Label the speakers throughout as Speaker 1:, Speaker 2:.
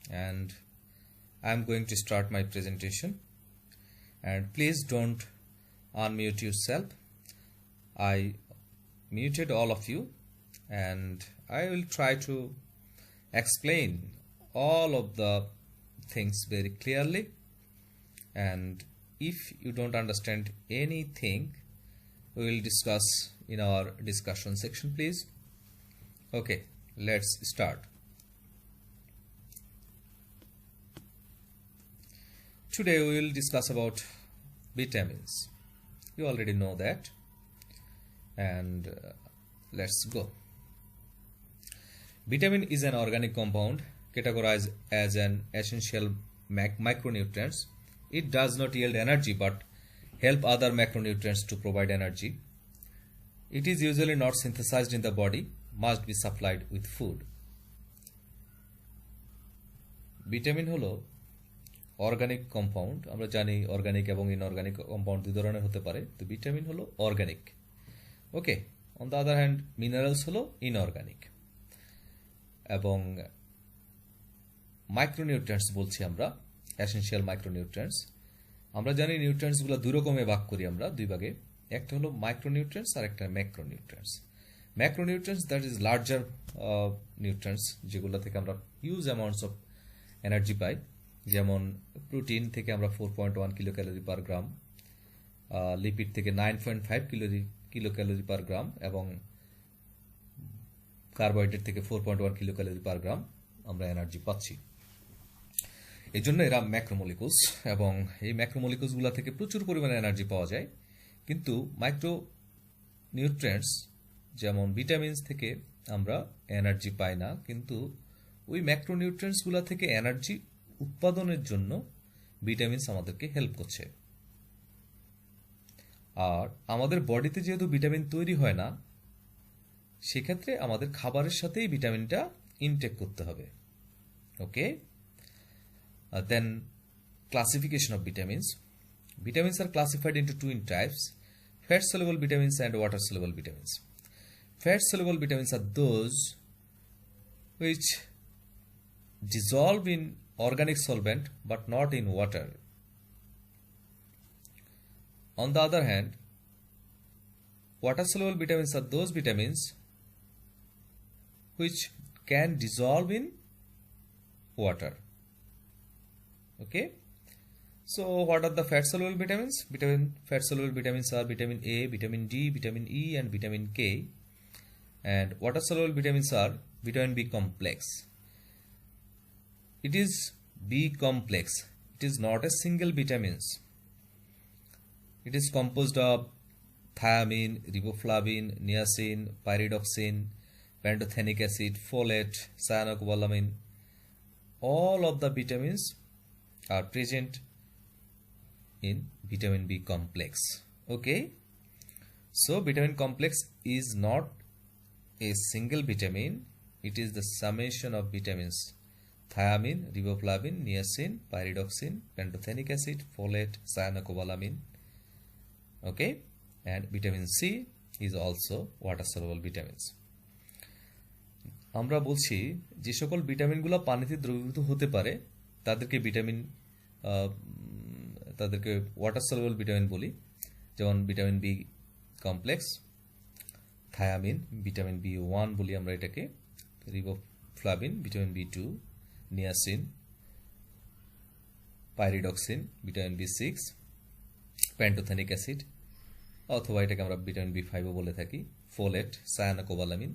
Speaker 1: and I'm going to start my presentation. And please don't unmute yourself. I muted all of you, and I will try to explain all of the things very clearly. And if you don't understand anything, we will discuss in our discussion section, please. Okay, let's start. Today we will discuss about vitamins. You already know that, and let's go. Vitamin is an organic compound categorized as an essential micronutrients. It does not yield energy but help other macronutrients to provide energy. It is usually not synthesized in the body, must be supplied with food. Vitamin হলো organic compound. আমরা জানি organic এবং inorganic compound দুই ধরনের হতে পারে। তো vitamin হলো organic, okay. On the other hand minerals হলো ইনঅর্গানিক। এবং মাইক্রোনিউট্রিয়েন্টস বলছি আমরা, এসেনশিয়াল মাইক্রোনিউট্রিয়েন্টস। আমরা জানি নিউট্রিয়েন্টসগুলো দুই রকমে ভাগ করি আমরা, দুই ভাগে। একটা হলো মাইক্রোনিউট্রিয়েন্টস আর একটা macronutrients. Macronutrients that is larger nutrients, যেগুলো থেকে আমরা হিউজ অ্যামাউন্টস অফ এনার্জি পাই। যেমন প্রোটিন থেকে আমরা 4.1 কিলো ক্যালোরি পার গ্রাম, লিপিড থেকে 9.5 কিলো ক্যালোরি পার গ্রাম, এবং কার্বোহাইড্রেট থেকে 4.1 কিলো ক্যালোরি পার গ্রাম আমরা এনার্জি পাচ্ছি। এই জন্য এরা ম্যাক্রোমলিকুলস, এবং এই ম্যাক্রোমলিকুলসগুলো থেকে প্রচুর পরিমাণে এনার্জি পাওয়া যায়। কিন্তু মাইক্রো নিউট্রিয়েন্টস যেমন ভিটামিনস থেকে আমরা এনার্জি পাই না, কিন্তু ওই ম্যাক্রোনিউট্রিয়েন্টসগুলো থেকে এনার্জি উৎপাদনের জন্য ভিটামিনস আমাদেরকে হেল্প করছে। আর আমাদের বডিতে যেহেতু ভিটামিন তৈরি হয় না, সেক্ষেত্রে আমাদের খাবারের সাথেই ভিটামিনটা ইনটেক করতে হবে, ওকে। দেন classification of vitamins. Vitamins are classified into two types: fat soluble vitamins and water soluble vitamins. Fat soluble vitamins are those which dissolve in organic solvent but not in water. On the other hand, water soluble vitamins are those vitamins which can dissolve in water, okay. So what are the fat soluble vitamins? Fat soluble vitamins are vitamin A, vitamin D, vitamin E and vitamin K. And water soluble vitamins are vitamin B complex. It is B complex. It is not a single vitamins. It is composed of thiamine, riboflavin, niacin, pyridoxine, pantothenic acid, folate, cyanocobalamin. All of the vitamins are present in vitamin B complex, okay. So vitamin complex is not a single vitamin, it is the summation of vitamins: thiamine, riboflavin, niacin, pyridoxine, pantothenic acid, folate, cyanocobalamin, okay. And vitamin C is also water soluble vitamins. আমরা বলছি যে সকল ভিটামিনগুলো পানিতে দ্রবীভূত হতে পারে তাদেরকে water soluble vitamin বলি। যেমন vitamin B complex, thiamine, vitamin B1 বলি আমরা এটাকে, riboflavin, vitamin B2, niacin, pyridoxine, vitamin B6, pantothenic acid, অথবা এটাকে আমরা ভিটামিন B5ও বলে থাকি, ফোলেট, সায়ানোকোবালামিন,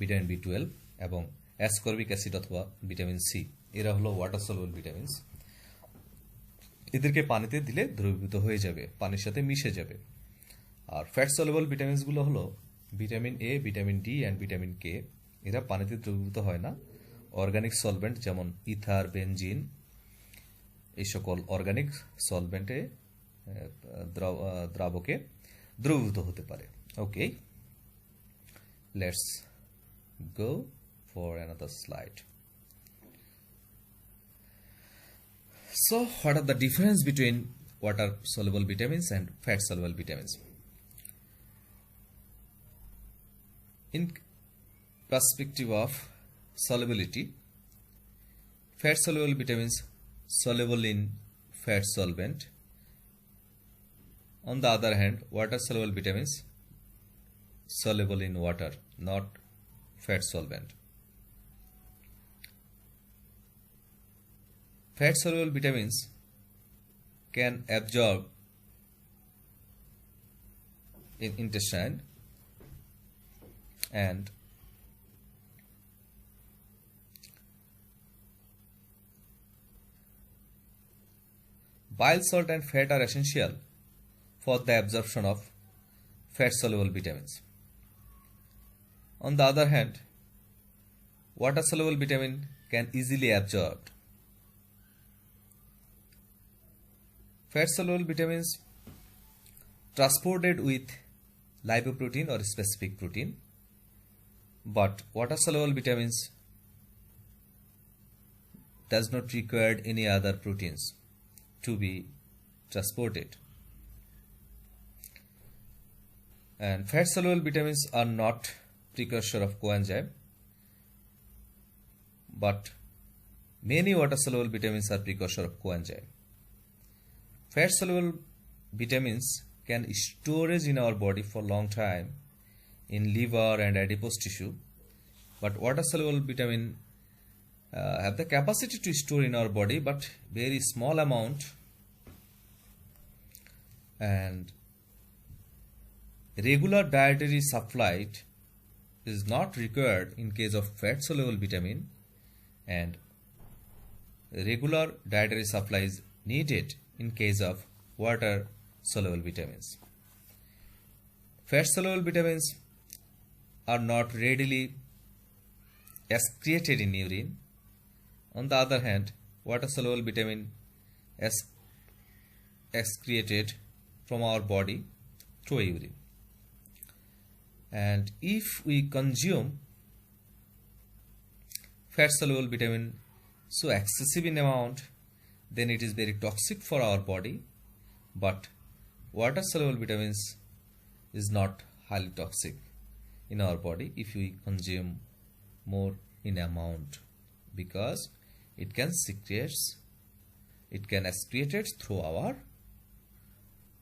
Speaker 1: ভিটামিন B12 এবং অ্যাসকর্বিক অ্যাসিড অথবা ভিটামিন সি। এরা হলো ওয়াটার সলিউবল ভিটামিনস। এদেরকে পানিতে দিলে দ্রবীভূত হয়ে যাবে, পানির সাথে মিশে যাবে। আর ফ্যাট সলিউবল ভিটামিনসগুলো হলো vitamin A, vitamin D and vitamin K. এরা পানিতে দ্রবীভূত হয় না। অর্গানিক সলভেন্ট যেমন ইথার, বেনজিন, এই সকল অর্গানিক সলভেন্টে দ্রাবকে দ্রবীভূত হতে পারে, okay. Let's go for another slide. So what are the difference between water soluble vitamins and fat soluble vitamins? In perspective of solubility, fat soluble vitamins soluble in fat solvent. On the other hand, water soluble vitamins soluble in water, not fat solvent. Fat soluble vitamins can absorb in intestine, and bile salt and fat are essential for the absorption of fat soluble vitamins. On the other hand, water soluble vitamin can easily absorb. Fat soluble vitamins transported with lipoprotein or specific protein, but water soluble vitamins does not require any other proteins to be transported. And fat soluble vitamins are not precursor of coenzyme, but many water soluble vitamins are precursor of coenzyme. Fat soluble vitamins can storage in our body for long time in liver and adipose tissue, but water soluble vitamin have the capacity to store in our body, but very small amount, and regular dietary supply is not required in case of fat soluble vitamin, and regular dietary supply is needed in case of water soluble vitamins. Fat soluble vitamins are not readily excreted in urine. On the other hand, water soluble vitamin is excreted from our body through urine. And if we consume fat soluble vitamin so excessive in amount, then it is very toxic for our body, but water soluble vitamins is not highly toxic in our body if we consume more in amount, because it can excrete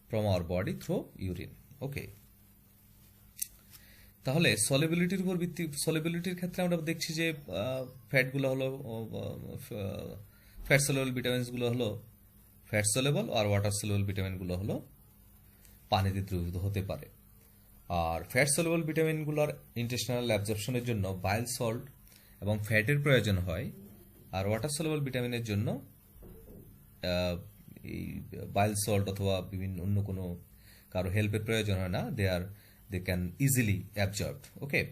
Speaker 1: from our body through urine. Okay, তাহলে সলিবিলিটির ক্ষেত্রে আমরা দেখছি যে ফ্যাটগুলো হলো fat soluble ভিটামিনসগুলো হলো fat soluble, আর water soluble ভিটামিনগুলো হলো পানিতে দ্রবীভূত হতে পারে। আর ফ্যাট সলিউবল ভিটামিনগুলোর ইন্টেস্টাইনাল অ্যাবজর্পশনের জন্য বাইল সল্ট এবং ফ্যাটের প্রয়োজন হয়, আর ওয়াটার সলিউবল ভিটামিনের জন্য এই বাইল সল্ট অথবা বিভিন্ন অন্য কোনো কারো হেল্পের প্রয়োজন হয় না, they can easily absorbed. Okay,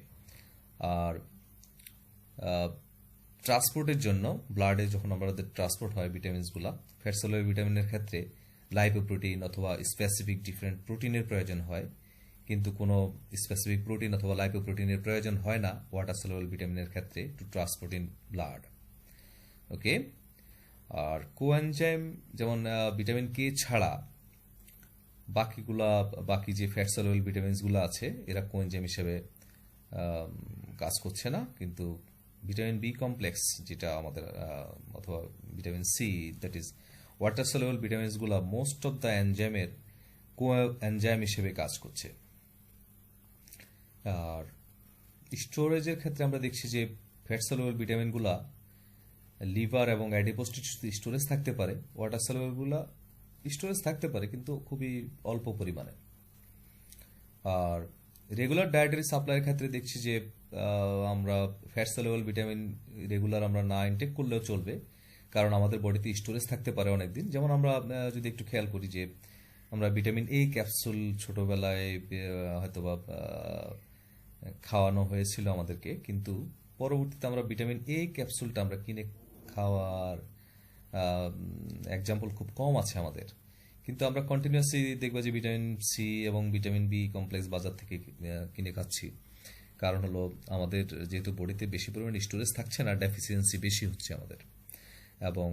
Speaker 1: আর ট্রান্সপোর্টের জন্য ব্লাডে যখন আমাদের ট্রান্সপোর্ট হয় ভিটামিনসগুলো, ফ্যাট সলিউবল ভিটামিনের ক্ষেত্রে লাইপোপ্রোটিন অথবা স্পেসিফিক ডিফারেন্ট প্রোটিনের প্রয়োজন হয়, কিন্তু কোনো স্পেসিফিক প্রোটিন অথবা লাইপোপ্রোটিনের প্রয়োজন হয় না ওয়াটার সলিউবল ভিটামিনের ক্ষেত্রে to transport in blood. Okay, আর কোএনজাইম যেমন ভিটামিন কে ছাড়া বাকি যে ফ্যাট সলিউবল ভিটামিনসগুলো আছে এরা কোএনজাইম হিসেবে কাজ করছে না, কিন্তু ভিটামিন বি কমপ্লেক্স যেটা আমাদের অথবা vitamin C, that is water soluble ভিটামিনসগুলো মোস্ট অফ দ্য এনজাইমের কোএনজাইম হিসেবে কাজ করছে। আর স্টোরেজের ক্ষেত্রে আমরা দেখছি যে ফ্যাট সলিউবল ভিটামিনগুলো লিভার এবং অ্যাডিপোজ টিস্যুতে স্টোরেজ থাকতে পারে, ওয়াটার সলিউবলগুলো স্টোরেজ থাকতে পারে কিন্তু খুবই অল্প পরিমাণে। আর রেগুলার ডায়েটারি সাপ্লাইয়ের ক্ষেত্রে দেখছি যে আমরা ফ্যাট সলিউবল ভিটামিন রেগুলার আমরা না ইনটেক করলেও চলবে, কারণ আমাদের বডিতে স্টোরেজ থাকতে পারে অনেকদিন। যেমন আমরা যদি একটু খেয়াল করি যে আমরা ভিটামিন এ ক্যাপসুল ছোটবেলায় হয়তোবা খাওয়ানো হয়েছিল আমাদেরকে, কিন্তু পরবর্তীতে আমরা ভিটামিন এ ক্যাপসুলটা আমরা কিনে খাওয়ার এক্সাম্পল খুব কম আছে আমাদের, কিন্তু আমরা কন্টিনিউয়াসলি দেখবো যে ভিটামিন সি এবং ভিটামিন বি কমপ্লেক্স বাজার থেকে কিনে খাচ্ছি। কারণ হলো আমাদের যেহেতু বডিতে বেশি পরিমাণে স্টোরেজ থাকছে না, ডেফিসিয়েন্সি বেশি হচ্ছে আমাদের, এবং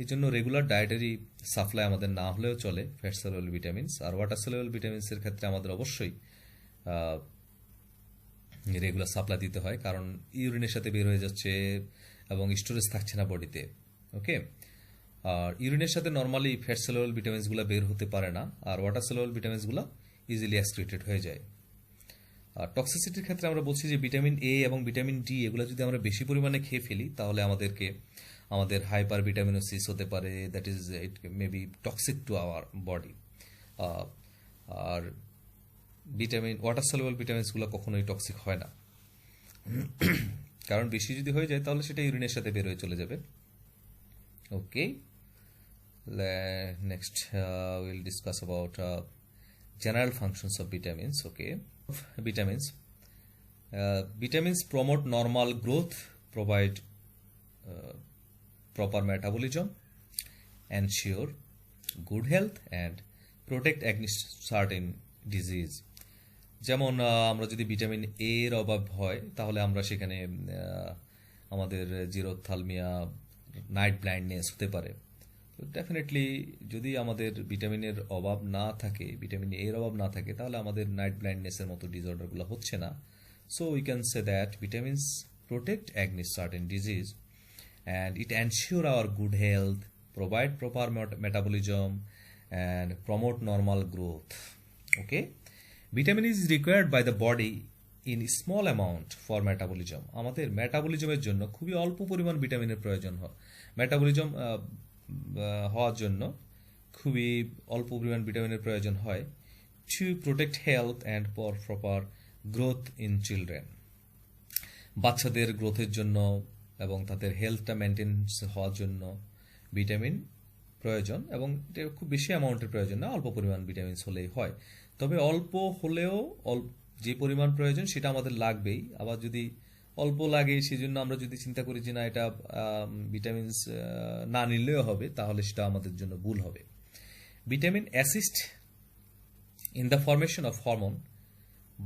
Speaker 1: এই জন্য রেগুলার ডায়েটারি সাপ্লাই আমাদের না হলেও চলে ফ্যাট সলিউবল ভিটামিনস। আর ওয়াটার সলিউবল ভিটামিনসের ক্ষেত্রে আমাদের অবশ্যই রেগুলার সাপ্লাই দিতে হয়, কারণ ইউরিনের সাথে বের হয়ে যাচ্ছে এবং স্টোরেজ থাকছে না বডিতে, ওকে, আর ইউরিনের সাথে নর্মালি ফ্যাট সলিউবল ভিটামিনসগুলো বের হতে পারে না, আর ওয়াটার সলিউবল ভিটামিনসগুলো ইজিলি এক্সক্রিটেড হয়ে যায়। আর টক্সিসিটির ক্ষেত্রে আমরা বলছি যে ভিটামিন এ এবং ভিটামিন ডি এগুলো যদি আমরা বেশি পরিমাণে খেয়ে ফেলি তাহলে আমাদের হাইপার ভিটামিনোসিস হতে পারে, that is it may be toxic to our body. আর ওয়াটার সলিউবল ভিটামিনসগুলো কখনোই টক্সিক হয় না, কারণ বেশি যদি হয়ে যায় তাহলে সেটা ইউরিনের সাথে বের হয়ে চলে যাবে। ওকে, next we'll discuss about general functions of vitamins. Okay, vitamins. Vitamins promote normal growth, provide proper metabolism, ensure good health, and protect against certain disease. যেমন আমরা যদি ভিটামিন এ এর অভাব হয় তাহলে আমরা সেখানে আমাদের জিরোথ্যালমিয়া, নাইট ব্লাইন্ডনেস হতে পারে। ডেফিনেটলি যদি আমাদের ভিটামিনের অভাব না থাকে, ভিটামিন এ এর অভাব না থাকে, তাহলে আমাদের নাইট ব্লাইন্ডনেসের মতো ডিসঅর্ডারগুলো হচ্ছে না। So we can say that vitamins protect against certain disease and it ensure our good health, provide proper metabolism and promote normal growth. Okay, vitamin is required by the body in small amount for metabolism. আমাদের মেটাবলিজমের জন্য খুবই অল্প পরিমাণ ভিটামিনের প্রয়োজন হয়। Metabolism হওয়ার জন্য খুবই অল্প পরিমাণ ভিটামিনের প্রয়োজন হয় to protect health and for proper growth in children. বাচ্চাদের গ্রোথের জন্য এবং তাদের হেলথটা মেনটেন্স হওয়ার জন্য ভিটামিন প্রয়োজন, এবং এটা খুব বেশি অ্যামাউন্টের প্রয়োজন না, অল্প পরিমাণ ভিটামিনস হলেই হয়। তবে অল্প হলেও যে পরিমাণ প্রয়োজন সেটা আমাদের লাগবেই। আবার যদি অল্প লাগে সেজন্য আমরা যদি চিন্তা করি যে না এটা ভিটামিনস না নিলেও হবে, তাহলে সেটা আমাদের জন্য ভুল হবে। Vitamin assist in the formation of hormone,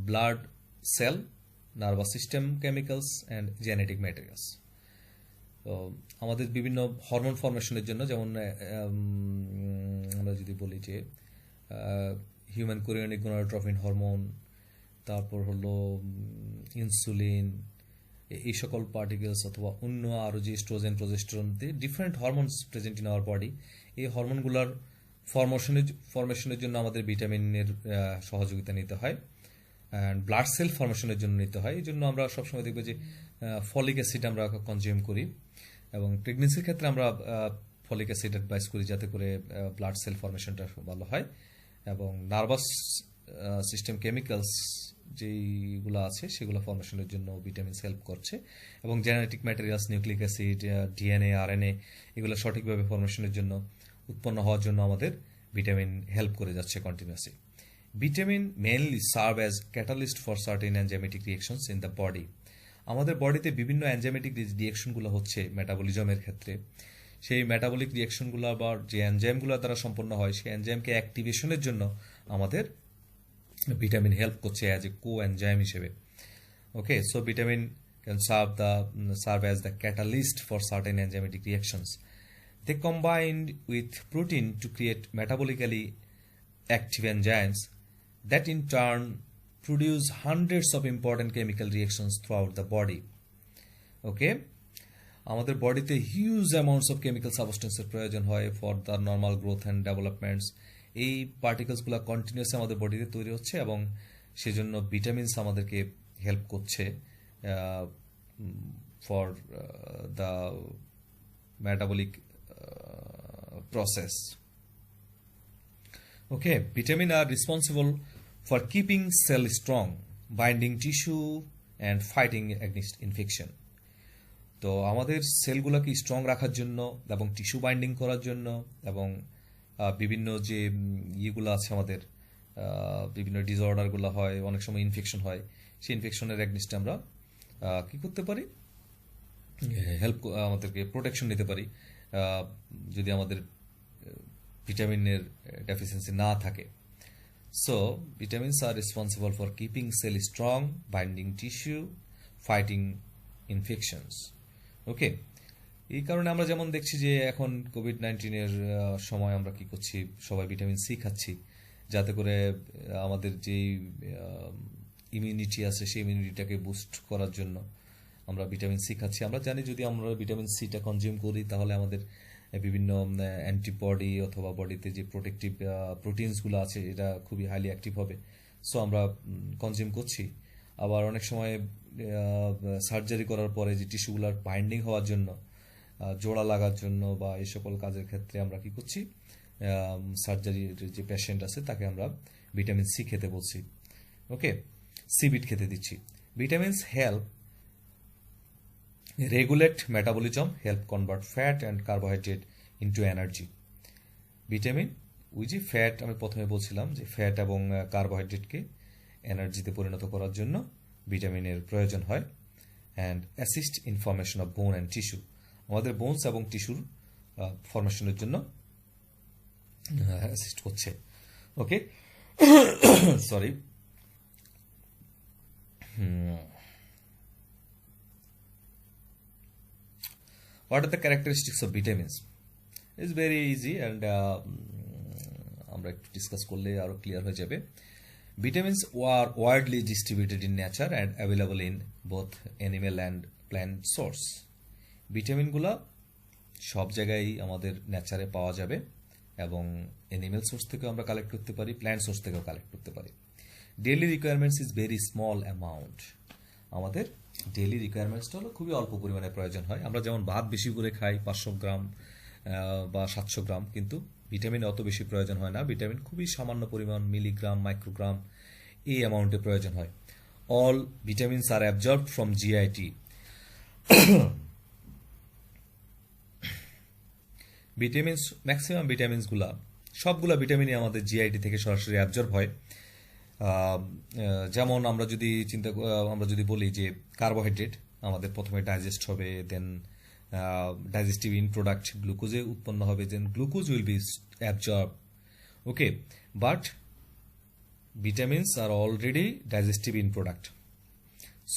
Speaker 1: blood cell, nervous system chemicals and genetic materials. তো আমাদের বিভিন্ন হরমোন ফরমেশনের জন্য, যেমন আমরা যদি বলি যে হিউম্যান কোরিয়নিক গোনাডোট্রপিন হরমোন, তারপর হলো ইনসুলিন, এই সকল পার্টিকেলস অথবা অন্য আরও যে oestrogen, progesterone, different hormones present in our body, এই হরমোনগুলোর ফরমেশনের জন্য আমাদের ভিটামিনের সহযোগিতা নিতে হয়, অ্যান্ড ব্লাড সেল ফরমেশনের জন্য নিতে হয়। এই জন্য আমরা সবসময় দেখবো যে ফলিক অ্যাসিড আমরা কনজিউম করি, এবং প্রেগনেন্সির ক্ষেত্রে আমরা ফলিক অ্যাসিড অ্যাডভাইস করি যাতে করে ব্লাড সেল ফরমেশনটা ভালো হয়। এবং নার্ভাস সিস্টেম কেমিক্যালস যেইগুলো আছে সেগুলো ফরমেশনের জন্য ভিটামিনস হেল্প করছে, এবং genetic materials, nucleic acid, DNA, RNA, এগুলো সঠিকভাবে ফরমেশনের জন্য উৎপন্ন হওয়ার জন্য আমাদের ভিটামিন হেল্প করে যাচ্ছে continuously. Vitamin mainly serve as catalyst for certain enzymatic reactions in the body. আমাদের বডিতে বিভিন্ন এনজাইমেটিক রিয়েকশনগুলো হচ্ছে মেটাবলিজমের ক্ষেত্রে। সেই মেটাবলিক রিয়েকশনগুলো বা যে এনজাইমগুলো দ্বারা সম্পন্ন হয়, সেই এনজাইমকে অ্যাক্টিভেশনের জন্য আমাদের ভিটামিন হেল্প করছে অ্যাজ এ কো এনজাইম হিসেবে। Okay, so vitamin can serve as the catalyst for certain enzymatic reactions. They combined with protein to create metabolically active enzymes that in turn produce hundreds of important chemical reactions throughout the body. Okay? আমাদের বডিতে huge amounts of chemical সাবস্টেন্সের প্রয়োজন হয় for the normal growth and developments. এই পার্টিকেলসগুলো continuously আমাদের বডিতে তৈরি হচ্ছে, এবং সেজন্য ভিটামিনস আমাদেরকে হেল্প করছে for the metabolic process. Okay, vitamin are responsible for keeping cell strong, binding tissue and fighting against infection. তো আমাদের সেলগুলোকে স্ট্রং রাখার জন্য এবং টিস্যু বাইন্ডিং করার জন্য, এবং বিভিন্ন যে ইয়েগুলো আছে আমাদের, বিভিন্ন ডিসঅর্ডারগুলো হয়, অনেক সময় ইনফেকশন হয়, সেই ইনফেকশনের এগনিস্টে আমরা কি করতে পারি, হেল্প, আমাদেরকে প্রোটেকশন নিতে পারি যদি আমাদের ভিটামিনের ডেফিসিয়েন্সি না থাকে। So vitamins are responsible for keeping cell strong, binding tissue, fighting infections. Okay, এই কারণে আমরা যেমন দেখছি যে এখন কোভিড-19 সময় আমরা কি করছি, সবাই ভিটামিন সি খাচ্ছি, যাতে করে আমাদের যেই ইমিউনিটি আছে সেই ইমিউনিটিটাকে বুস্ট করার জন্য, আমরা ভিটামিন সি খাচ্ছি। আমরা জানি যদি আমরা ভিটামিন সিটা কনজিউম করি তাহলে আমাদের বিভিন্ন অ্যান্টিবডি অথবা বডিতে যে প্রোটেক্টিভ প্রোটিনসগুলো আছে এটা খুবই হাইলি অ্যাক্টিভ হবে। সো আমরা কনজিউম করছি। আবার অনেক সময় সার্জারি করার পরে যে টিস্যুগুলার বাইন্ডিং হওয়ার জন্য, জোড়া লাগার জন্য বা এই সকল কাজের ক্ষেত্রে আমরা কি করছি, সার্জারির যে পেশেন্ট আছে তাকে আমরা ভিটামিন সি খেতে বলছি। ওকে, সিবিট খেতে দিচ্ছি। Vitamins help regulate metabolism, help convert fat and carbohydrate into energy. Vitamin ওই যে ফ্যাট, আমি প্রথমে বলছিলাম যে ফ্যাট এবং কার্বোহাইড্রেটকে এনার্জিতে পরিণত করার জন্য ভিটামিনের প্রয়োজন হয়। And assist in formation of বোন অ্যান্ড টিস্যু, আমাদের বোনস এবং টিস্যুর ফর্মেশনের জন্য অ্যাসিস্ট করছে। ওকে, sorry. What are the characteristics of vitamins? It's very easy and আমরা একটু ডিসকাস করলে আরো ক্লিয়ার হয়ে যাবে। Vitamins are widely distributed in nature and available in both animal and plant source. ভিটামিনগুলো সব জায়গায় আমাদের নেচারে পাওয়া যাবে এবং অ্যানিমেল সোর্স থেকেও আমরা কালেক্ট করতে পারি, প্ল্যান্ট সোর্স থেকেও কালেক্ট করতে পারি। Daily requirements is very small amount, আমাদের ডেইলি রিকোয়ারমেন্টসটা হলো খুবই অল্প পরিমাণে প্রয়োজন হয়। আমরা যেমন ভাত বেশি করে খাই 500 গ্রাম বা 700 গ্রাম, কিন্তু ভিটামিন অত বেশি প্রয়োজন হয় না। ভিটামিন খুবই সামান্য পরিমাণ, মিলিগ্রাম, মাইক্রোগ্রাম এই অ্যামাউন্টে প্রয়োজন হয়। All vitamins are absorbed from GIT. Vitamins, maximum ভিটামিনসগুলা, সবগুলা ভিটামিনই আমাদের জিআইটি থেকে সরাসরি অ্যাবজর্ব হয়। যেমন আমরা যদি বলি যে কার্বোহাইড্রেট আমাদের প্রথমে ডাইজেস্ট হবে, দেন ডাইজেস্টিভ ইন প্রোডাক্ট গ্লুকোজে উৎপন্ন হবে, then glucose will be absorb. Okay, but vitamins are already digestive in product,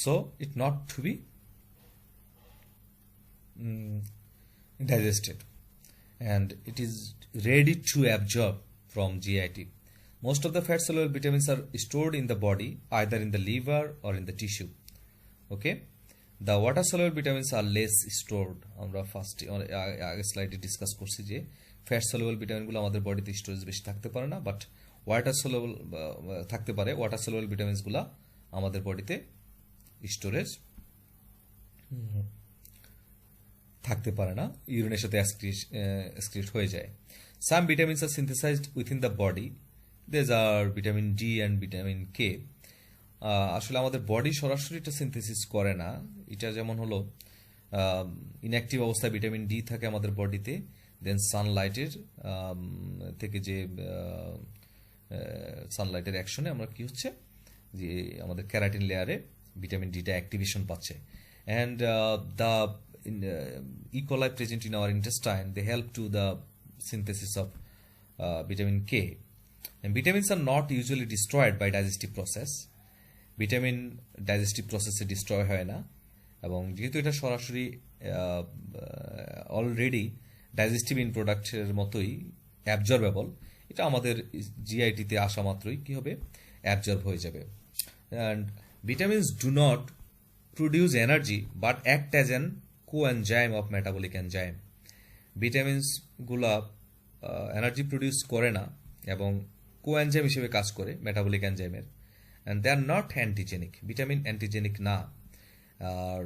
Speaker 1: so it not to be digested and it is ready to absorb from GIT. Most of the fat soluble vitamins are stored in the body, either in the liver or in the tissue. Okay, the water soluble vitamins are less stored. আমরা first আগে স্লাইডে discuss করছি যে fat soluble ভিটামিনগুলো আমাদের বডিতে storage বেশি থাকতে পারে না, বাট ওয়াটার সলিউবল থাকতে পারে। ওয়াটার সলিউবল ভিটামিনসগুলো আমাদের বডিতে স্টোরেজ থাকতে পারে না, ইউরিনের সাথে এক্সক্রিট হয়ে যায়। Some vitamins are synthesised within the body, these are vitamin D and vitamin K. আসলে আমাদের বডি সরাসরি এটা সিনথেসিস করে না। এটা যেমন হলো ইনঅ্যাক্টিভ অবস্থায় ভিটামিন ডি থাকে আমাদের বডিতে, দেন সানলাইটের থেকে যে সানলাইটের অ্যাকশনে আমরা কি হচ্ছে যে আমাদের ক্যারাটিন লেয়ারে ভিটামিন ডিটা অ্যাক্টিভেশন পাচ্ছে। And the E. coli present in our intestine, they help to the synthesis of vitamin K. And vitamins are not usually destroyed by digestive process. Vitamin digestive প্রসেসে ডিস্ট্রয় হয় না, এবং যেহেতু এটা সরাসরি already digestive in প্রোডাক্টের মতোই absorbable, এটা আমাদের জিআইটিতে আসা মাত্রই কি হবে, অ্যাবজর্ব হয়ে যাবে। And vitamins do not produce energy but act as an coenzyme of metabolic enzyme. ভিটামিনসগুলা এনার্জি প্রডিউস করে না এবং কোএনজাইম হিসেবে কাজ করে মেটাবলিক এনজাইমের। And they are not antigenic, vitamin antigenic না। আর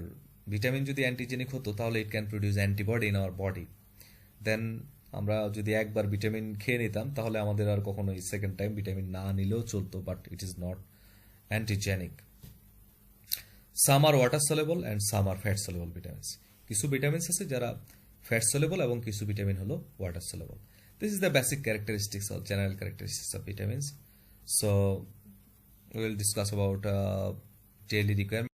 Speaker 1: ভিটামিন যদি অ্যান্টিজেনিক হতো তাহলে it can produce antibody in our body. Then আমরা যদি একবার ভিটামিন খেয়ে নিতাম তাহলে আমাদের আর কখনোই সেকেন্ড টাইম ভিটামিন না নিলেও চলতো, but it is not antigenic. Some are water soluble and some are fat soluble vitamins. কিছু ভিটামিনস আছে যারা ফ্যাট সলেবল এবং কিছু ভিটামিন হলো water soluble. This is the basic characteristics or general characteristics of vitamins. So we will discuss about daily requirements.